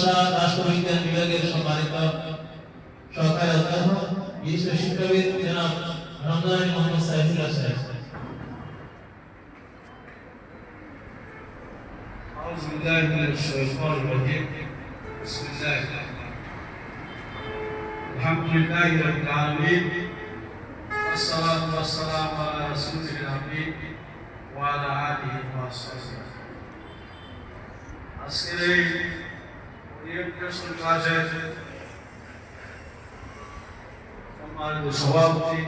মাদ্রাসা রাষ্ট্রবিজ্ঞান বিভাগের সম্মানিত সহকারী অধ্যাপক বিশিষ্ট শিক্ষাবিদ জনাব রমজান মোহাম্মদ সাইফুল্লাহ সাহেব। أعوذ بالله من الشيطان الرجيم بسم الله الحمد لله رب العالمين والصلاة والسلام على رسوله الأمين وعلى آله وصحبه আজকের এই ওরিয়েন্টেশন ক্লাসের সম্মানিত সভাপতি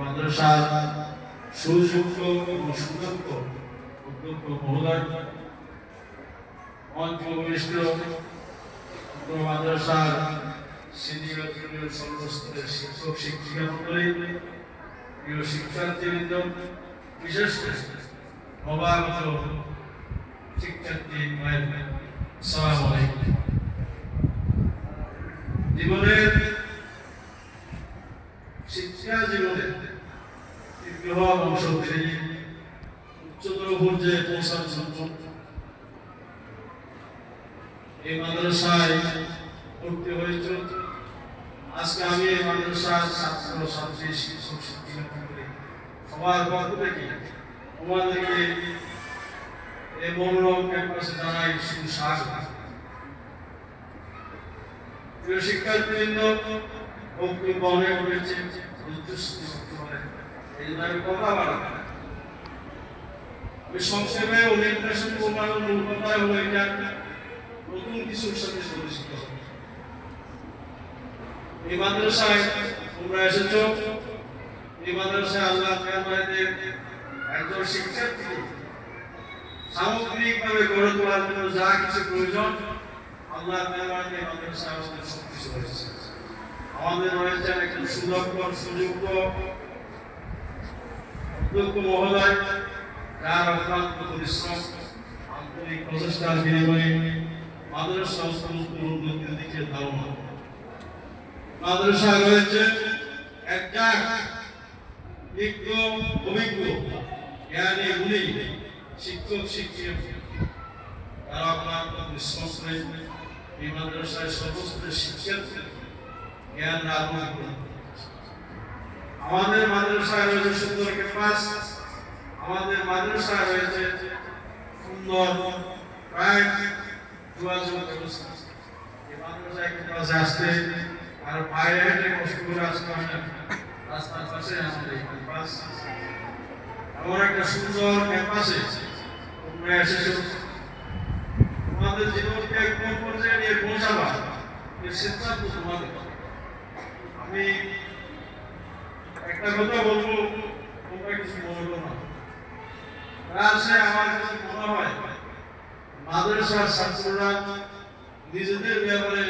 মাদ্রাসার সুযোগ্য এবং সুদক্ষ অধ্যক্ষ মহোদয়, মঞ্চ উপবিষ্ট মাদ্রাসার সিনিয়র জুনিয়র সর্বস্তরের শিক্ষক শিক্ষিকা মণ্ডলী, প্রিয় শিক্ষার্থীবৃন্দ, বিশেষ করে নবাগত শিক্ষার্থী ভাইরা, আসসালামু আলাইকুম। জীবনের শিক্ষা জীবনে দীর্ঘ অংশ পেরিয়ে উচ্চতর পর্যায়ে পৌঁছানোর জন্য এই মাদ্রাসায় ভর্তি হয়েছে। আজকে আমি এই মাদ্রাসার ছাত্র ছাত্রী শিক্ষক শিক্ষিকা সবার পক্ষ থেকে তোমাদেরকে এই মনোরম ক্যাম্পাসে জানাই সুস্বাগত। প্রিয় শিক্ষার্থীবৃন্দ, বক্তব্য অনেক হয়েছে, এই জন্য আমি কথা বাড়াবো। আমি সংক্ষেপে ওরিয়েন্টেশন প্রোগ্রামের মূল কথা হলো এটা নতুন কিছুর সাথে পরিচিত হবে। এই মাদ্রাসায় তোমরা এসেছো, এই মাদ্রাসায় আল্লাহ মেহরবানিতে একজন শিক্ষার্থী সামগ্রিকভাবে গড়ে তোলার জন্য যা কিছু প্রয়োজন আল্লাহ মেহরবানিতে মাদ্রাসায় আমাদের সব কিছু রয়েছে। আমাদের রয়েছে একজন সুদক্ষ সুযোগ্য অধ্যক্ষ মহোদয়, যার অক্লান্ত পরিশ্রম আন্তরিক প্রচেষ্টার বিনিময়ে মাদ্রাসা সমস্ত উন্নতির দিকে ধারণ। মাদ্রাসায় রয়েছে একজন বিজ্ঞ অভিজ্ঞ জ্ঞানী গুণী শিক্ষক শিক্ষক, তারা অক্লান্ত পরিশ্রম করে এই মাদ্রাসায় সমস্ত শিক্ষার্থী জ্ঞান আহরণ করে। আমাদের মাদ্রাসায় রয়েছে সুন্দর ক্যাম্পাস, আমাদের মাদ্রাসায় রয়েছে সুন্দর যোগাযোগ ব্যবস্থা। এই মাদ্রাসায় ক্যাম্পাসে আসতে আর বাইরে হেঁটে কষ্ট করে আসতে হয় না, রাস্তার পাশে আমাদের এই ক্যাম্পাস। এমন একটা সুন্দর ক্যাম্পাসে তোমরা এসেছো, তোমাদের জীবনকে কোন পর্যায়ে নিয়ে পৌঁছাবা এর সিদ্ধান্ত তোমাদের। আমি একটা কথা বলবো, তোমরা কিছু বলবো না। আমার কাছে মনে হয় মাদ্রাসার ছাত্ররা নিজেদের ব্যাপারে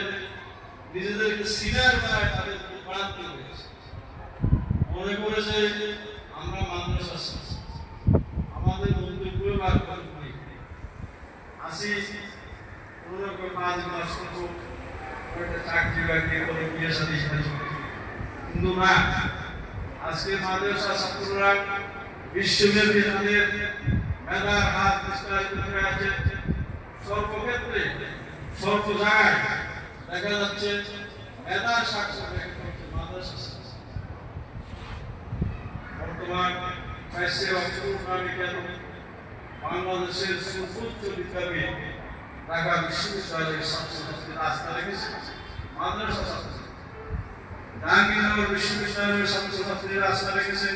নিজেদেরকে সিনিয়র বানায় তাদের বাড়াতে হয়েছে। মনে করেছে আমরা মাদ্রাসার ছাত্র, আমাদের মন্তব্য আসি কোনো কাজ বাজ করবো, একটা চাকরি বাকরি করে বিয়ে সাথে কিন্তু না। আজকে মাদ্রাসা ছাত্ররা বিশ্বব্যাপী তাদের মেধার হাত বিস্তারিত করে আছে। সর্বক্ষেত্রে সর্ব জায়গায় দেখা যাচ্ছে মেধার সাক্ষর মাদ্রাসা। বর্তমান বাংলাদেশের সর্বোচ্চ বিদ্যাপীঠ ঢাকা বিশ্ববিদ্যালয়ের ছাত্রছাত্রীরা আস্থা রেখেছে মাদ্রাসা ছাত্র। জাহাঙ্গীরনগর বিশ্ববিদ্যালয়ের ছাত্রছাত্রীরা আস্থা রেখেছে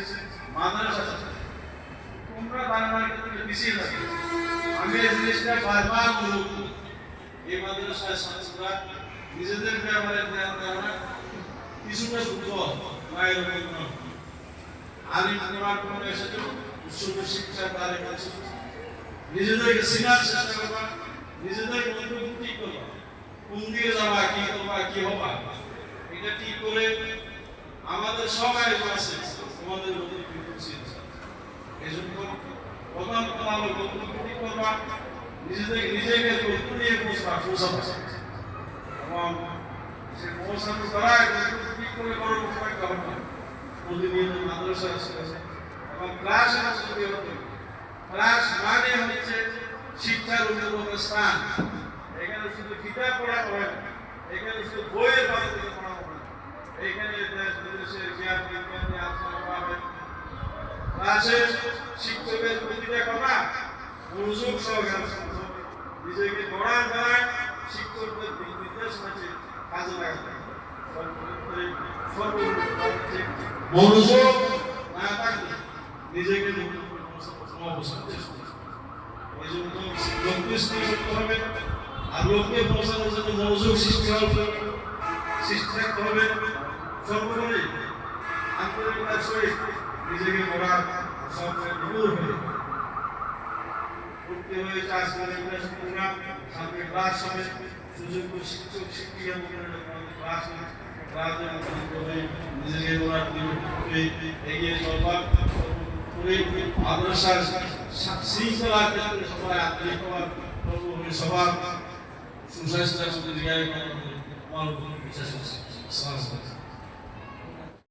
মাদ্রাসা ছাত্র। তোমরা বাংলার ক্ষেত্রে পিছিয়ে থাকবে। আমি এই জিনিসটা বারবার বলব, এই মাদ্রাসায় ছাত্ররা নিজেদের ব্যাপারে ধ্যান দেয় না, কিছুটা দুর্বল মায়ের উপর। আমি তোমার কোনো এসেছ উচ্চ শিক্ষা তার কাছে নিজেদেরকে সিনার চেষ্টা করবা, নিজেদের মন্তব্য ঠিক করবা, কোন দিকে যাবা, কি করবা, কি হবা, এটা ঠিক করে আমাদের সবাই আছে তোমাদের মধ্যে এই জন্য প্রথম তোমার বক্তব্য ঠিক করবা, নিজেকে তথ্য নিয়ে পৌঁছাবা এবং সে পৌঁছানো দ্বারা ঠিক করে বড় সময় হবে না। প্রতিনিয়ত মাদ্রাসা এবং ক্লাস ক্লাস মানে হচ্ছে শিক্ষার অন্যতম স্থান। এখানে শুধু কিতাব পড়া হবে না, এখানে শুধু বইয়ের বাড়ি থেকে পড়া হবে না, এইখানে দেশ বিদেশের জ্ঞান বিজ্ঞান নিয়ে আলোচনা করা হবে। ক্লাসের শিক্ষকের প্রতিটা কথা মনোযোগ সহকারে শুনতে হবে, নিজেকে গড়ায় গড়ায় শিক্ষকদের দিক নির্দেশনা কাজে লাগাতে হবে। মনোযোগ না থাকলে নিজেকে অবস্থাতে এই জন্য লক্ষ্য স্থির করতে হবে, আর লক্ষ্যে পৌঁছানোর জন্য মনোযোগ সৃষ্টি থাকতে হবে। সর্বোপরি আন্তরিকতার সহিত নিজেকে গড়া সবচেয়ে দূর হয়ে উঠতে হয়েছে। আজকের ইন্টারন্যাশনাল প্রোগ্রাম সামনে ক্লাস হবে, সুযোগ্য শিক্ষক শিক্ষিকা ক্লাস নিজেকে গড়ার এগিয়ে চলবা মাদ্রাসার শৃঙ্খলার ক্ষেত্রে সবাই আন্তরিক হওয়ার সবার সুস্বাস্থ্যের মধ্যে বিশ্বাস করছি।